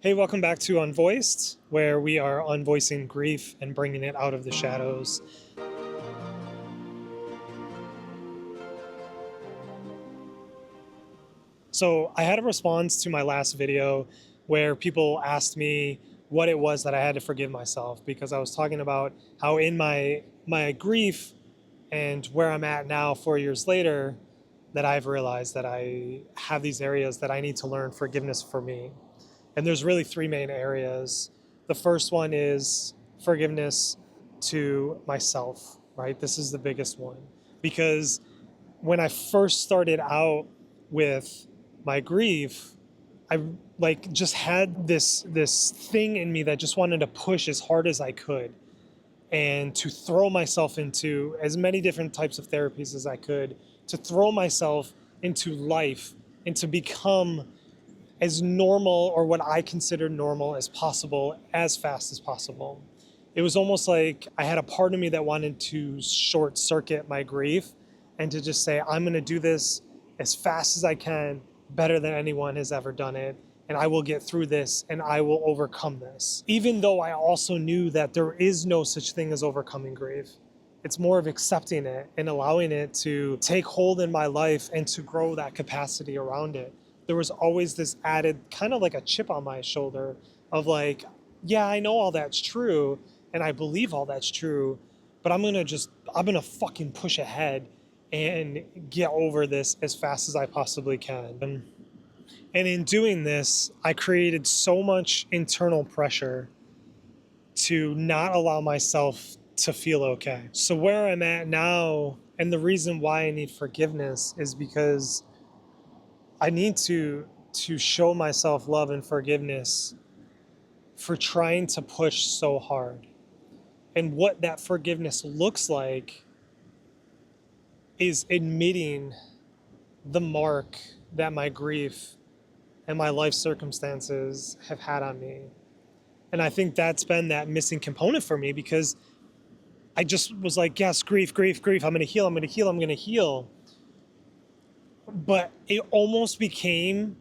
Hey, welcome back to Unvoiced, where we are unvoicing grief and bringing it out of the shadows. So I had a response to my last video where people asked me what it was that I had to forgive myself, because I was talking about how in my grief and where I'm at now 4 years later, that I've realized that I have these areas that I need to learn forgiveness for me. And there's really three main areas. The first one is forgiveness to myself, right? This is the biggest one. Because when I first started out with my grief, I like just had this thing in me that just wanted to push as hard as I could and to throw myself into as many different types of therapies as I could, to throw myself into life and to become as normal, or what I consider normal, as possible, as fast as possible. It was almost like I had a part of me that wanted to short circuit my grief and to just say, I'm going to do this as fast as I can, better than anyone has ever done it. And I will get through this and I will overcome this. Even though I also knew that there is no such thing as overcoming grief. It's more of accepting it and allowing it to take hold in my life and to grow that capacity around it. There was always this added kind of like a chip on my shoulder of like, yeah, I know all that's true and I believe all that's true, but I'm gonna fucking push ahead and get over this as fast as I possibly can. And in doing this, I created so much internal pressure to not allow myself to feel okay. So where I'm at now, and the reason why I need forgiveness, is because I need to show myself love and forgiveness for trying to push so hard. And what that forgiveness looks like is admitting the mark that my grief and my life circumstances have had on me. And I think that's been that missing component for me, because I just was like, yes, grief, grief, grief. I'm going to heal. I'm going to heal. I'm going to heal. But it almost became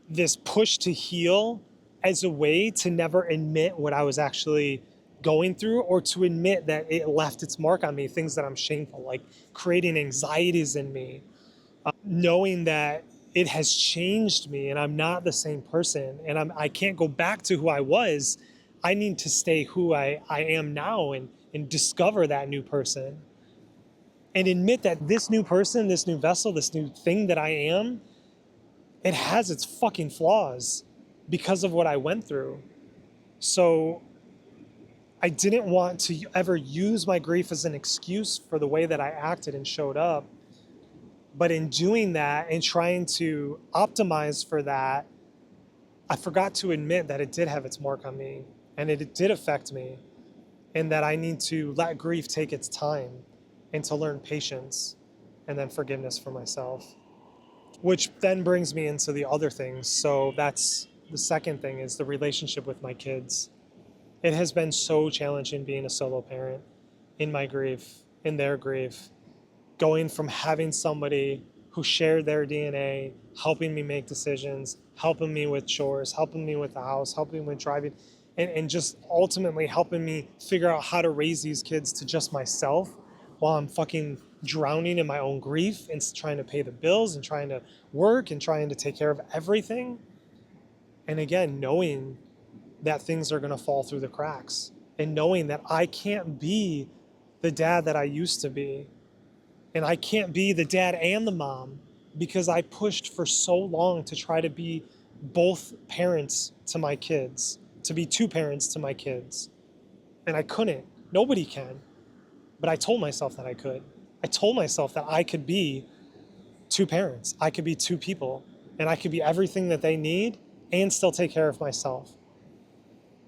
this push to heal as a way to never admit what I was actually going through, or to admit that it left its mark on me, things that I'm shameful, like creating anxieties in me, knowing that it has changed me and I'm not the same person and I can't go back to who I was. I need to stay who I am now and discover that new person and admit that this new person, this new vessel, this new thing that I am, it has its fucking flaws because of what I went through. So I didn't want to ever use my grief as an excuse for the way that I acted and showed up. But in doing that and trying to optimize for that, I forgot to admit that it did have its mark on me and it did affect me, and that I need to let grief take its time and to learn patience and then forgiveness for myself. Which then brings me into the other things. So that's the second thing, is the relationship with my kids. It has been so challenging being a solo parent in my grief, in their grief, going from having somebody who shared their DNA, helping me make decisions, helping me with chores, helping me with the house, helping me with driving, and just ultimately helping me figure out how to raise these kids to just myself while I'm fucking drowning in my own grief and trying to pay the bills and trying to work and trying to take care of everything. And again, knowing that things are going to fall through the cracks and knowing that I can't be the dad that I used to be. And I can't be the dad and the mom because I pushed for so long to try to be both parents to my kids, to be two parents to my kids. And I couldn't. Nobody can. But I told myself that I could. I told myself that I could be two parents. I could be two people. And I could be everything that they need and still take care of myself.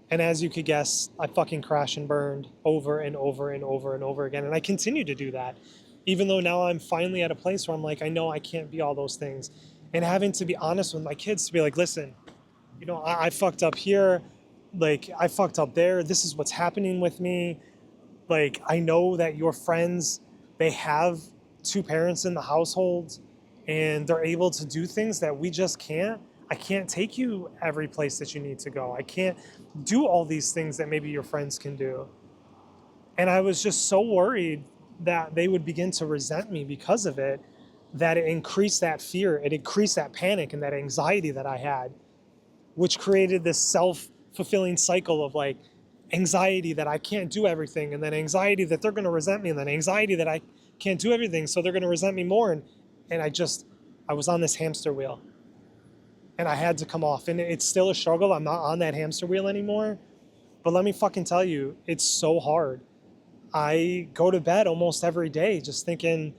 And as you could guess, I fucking crashed and burned over and over and over and over again. And I continue to do that, even though now I'm finally at a place where I'm like, I know I can't be all those things. And having to be honest with my kids to be like, listen, I fucked up here. Like, I fucked up there. This is what's happening with me. Like, I know that your friends, they have two parents in the household and they're able to do things that we just can't. I can't take you every place that you need to go. I can't do all these things that maybe your friends can do. And I was just so worried that they would begin to resent me because of it, that it increased that fear, it increased that panic and that anxiety that I had, which created this self-fulfilling cycle of like anxiety that I can't do everything, and then anxiety that they're going to resent me, and then anxiety that I can't do everything, so they're going to resent me more. And I was on this hamster wheel, and I had to come off. And it's still a struggle. I'm not on that hamster wheel anymore. But let me fucking tell you, it's so hard. I go to bed almost every day just thinking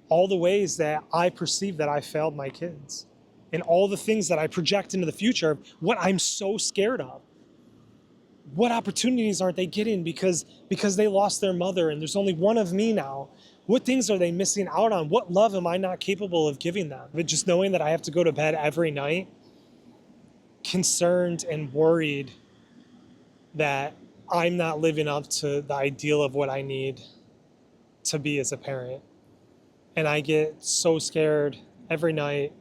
all the ways that I perceive that I failed my kids, and all the things that I project into the future, what I'm so scared of. What opportunities aren't they getting because they lost their mother and there's only one of me now? What things are they missing out on? What love am I not capable of giving them? But just knowing that I have to go to bed every night concerned and worried that I'm not living up to the ideal of what I need to be as a parent. And I get so scared every night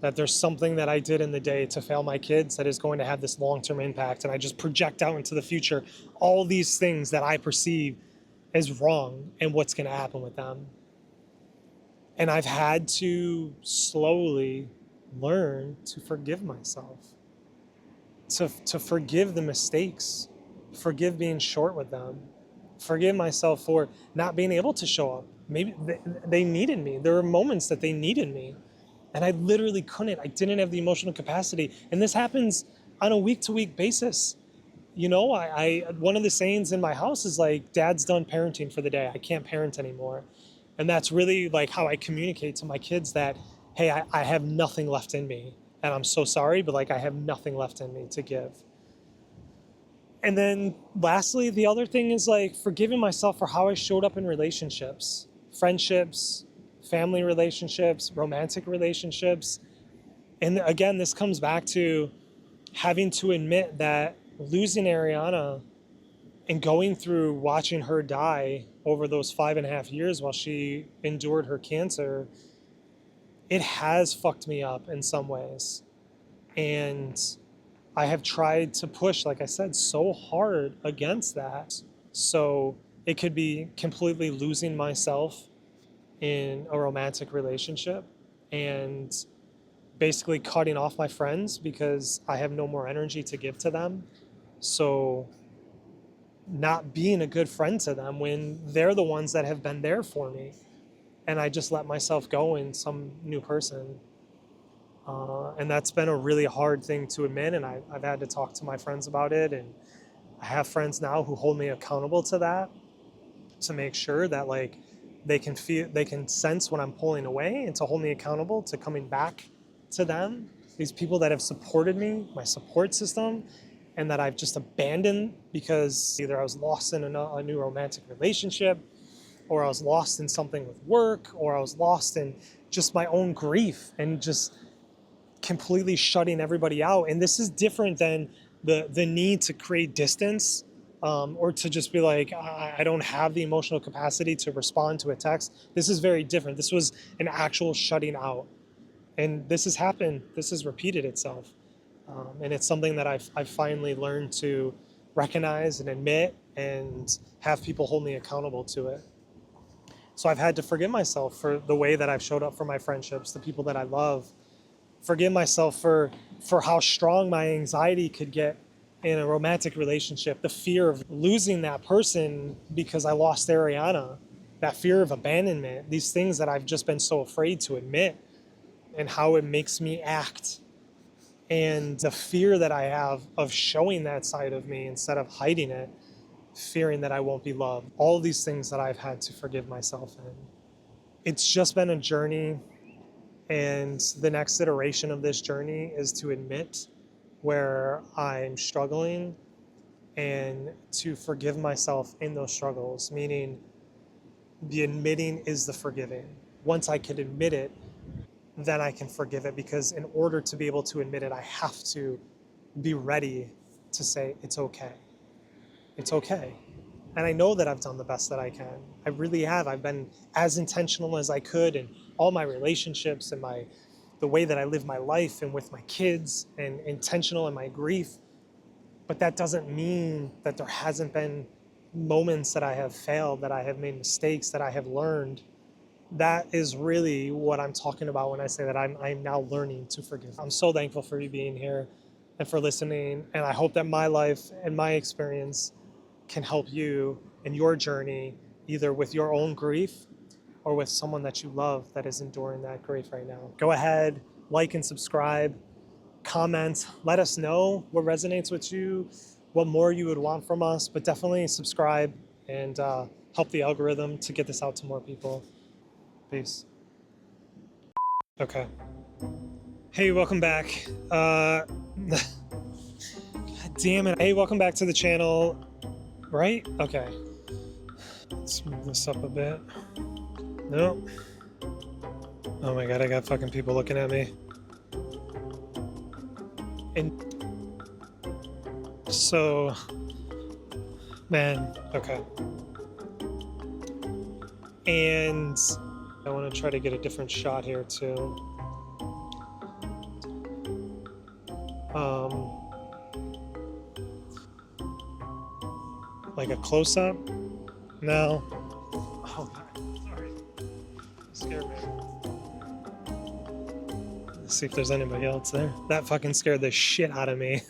that there's something that I did in the day to fail my kids that is going to have this long-term impact. And I just project out into the future all these things that I perceive as wrong and what's going to happen with them. And I've had to slowly learn to forgive myself, to forgive the mistakes, forgive being short with them, forgive myself for not being able to show up. Maybe they needed me. There were moments that they needed me, and I literally couldn't. I didn't have the emotional capacity. And this happens on a week-to-week basis. You know, I one of the sayings in my house is like, Dad's done parenting for the day. I can't parent anymore. And that's really like how I communicate to my kids that, hey, I have nothing left in me. And I'm so sorry, but like I have nothing left in me to give. And then lastly, the other thing is like forgiving myself for how I showed up in relationships, friendships, family relationships, romantic relationships. And again, this comes back to having to admit that losing Ariana and going through watching her die over those 5.5 years while she endured her cancer, it has fucked me up in some ways. And I have tried to push, like I said, so hard against that. So it could be completely losing myself in a romantic relationship and basically cutting off my friends because I have no more energy to give to them. So not being a good friend to them when they're the ones that have been there for me. And I just let myself go in some new person. And that's been a really hard thing to admit. And I've had to talk to my friends about it. And I have friends now who hold me accountable to that, to make sure that like they can sense when I'm pulling away, and to hold me accountable to coming back to them. These people that have supported me, my support system, and that I've just abandoned because either I was lost in a new romantic relationship, or I was lost in something with work, or I was lost in just my own grief and just completely shutting everybody out. And this is different than the need to create distance, or to just be like, I don't have the emotional capacity to respond to a text. This is very different. This was an actual shutting out. And this has happened, this has repeated itself. And it's something that I've finally learned to recognize and admit and have people hold me accountable to it. So I've had to forgive myself for the way that I've showed up for my friendships, the people that I love. Forgive myself for how strong my anxiety could get in a romantic relationship, the fear of losing that person because I lost Ariana, that fear of abandonment, these things that I've just been so afraid to admit, and how it makes me act. And the fear that I have of showing that side of me instead of hiding it, fearing that I won't be loved. All these things that I've had to forgive myself in. It's just been a journey, and the next iteration of this journey is to admit where I'm struggling and to forgive myself in those struggles, meaning the admitting is the forgiving. Once I can admit it, then I can forgive it, because in order to be able to admit it, I have to be ready to say, it's okay. It's okay. And I know that I've done the best that I can. I really have. I've been as intentional as I could in all my relationships and my the way that I live my life and with my kids and intentional in my grief. But that doesn't mean that there hasn't been moments that I have failed, that I have made mistakes, that I have learned. That is really what I'm talking about when I say that I'm now learning to forgive. I'm so thankful for you being here and for listening. And I hope that my life and my experience can help you in your journey, either with your own grief or with someone that you love that is enduring that grief right now. Go ahead, like and subscribe, comment, let us know what resonates with you, what more you would want from us, but definitely subscribe and help the algorithm to get this out to more people. Peace. Okay. Hey, welcome back. God damn it. Hey, welcome back to the channel. Right? Okay. Let's move this up a bit. Nope. Oh my god, I got fucking people looking at me. And so, man, okay. And I want to try to get a different shot here too. Like a close-up? No. Oh god, sorry. Scared me. Let's see if there's anybody else there. That fucking scared the shit out of me.